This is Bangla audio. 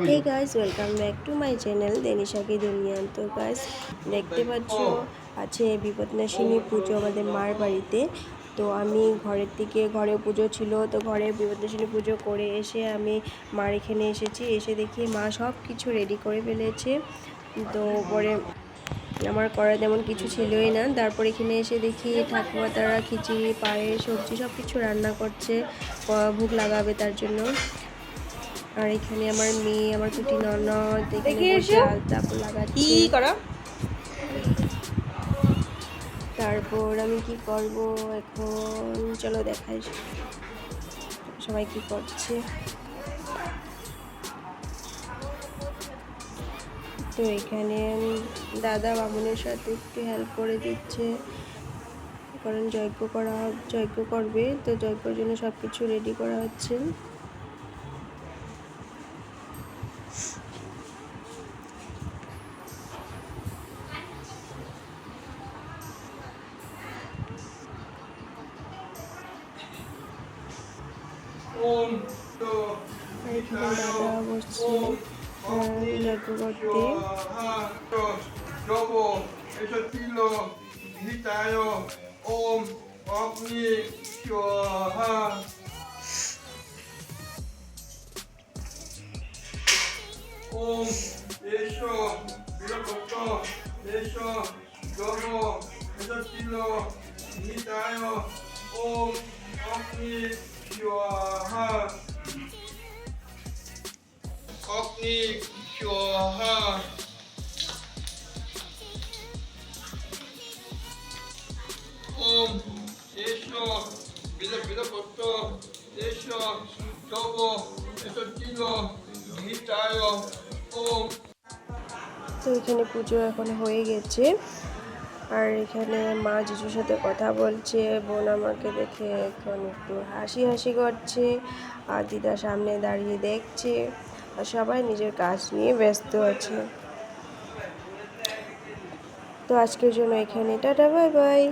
Hey guys, welcome back to my channel Denisha ki Duniya. তো গাইস, দেখতে পাচ্ছ আছে বিপদনাশিনী পুজো আমাদের মার বাড়িতে। তো আমি ঘরে পুজো ছিল, তো ঘরে বিপদনাশিনী পুজো করে এসে আমি মার এখানে এসেছি। এসে দেখি মা সব কিছু রেডি করে ফেলেছে। তো পরে আমার করা তেমন কিছু ছিলই না। তারপর এখানে এসে দেখি ঠাকুমা তারা খিচুড়ি, পায়েস, সবজি সব কিছু রান্না করছে, ভোগ লাগাবে তার জন্য। আর এখানে আমার মেয়ে, আমার কুটি ননদ এখানে বসে আলতা লাগাচ্ছে। তারপর আমি কি করব এখন, চলো দেখাই সবাই কি করছে। তো এখানে দাদা বামুনের সাথে একটু হেল্প করে দিচ্ছে, কারণ যজ্ঞ করবে, তো যজ্ঞের জন্য সব কিছু রেডি করা হচ্ছে। এখানে দাদা বসছে যজ্ঞ করতে। 옴 예쇼 미러부터 예쇼 여보 에서필로 니다요 옴 어미 슈아하 어미 슈아하 옴 예쇼 미러부터 예쇼 여보 에서필로 니다요 তো এখানে পুজো এখন হয়ে গেছে, আর এখানে মা যিশুর সাথে কথা বলছে। বোন আমাকে দেখে এখন একটু হাসি হাসি করছে, আর দিদা সামনে দাঁড়িয়ে দেখছে, আর সবাই নিজের কাজ নিয়ে ব্যস্ত আছে। তো আজকের জন্য এখানে টাটা, বাই বাই।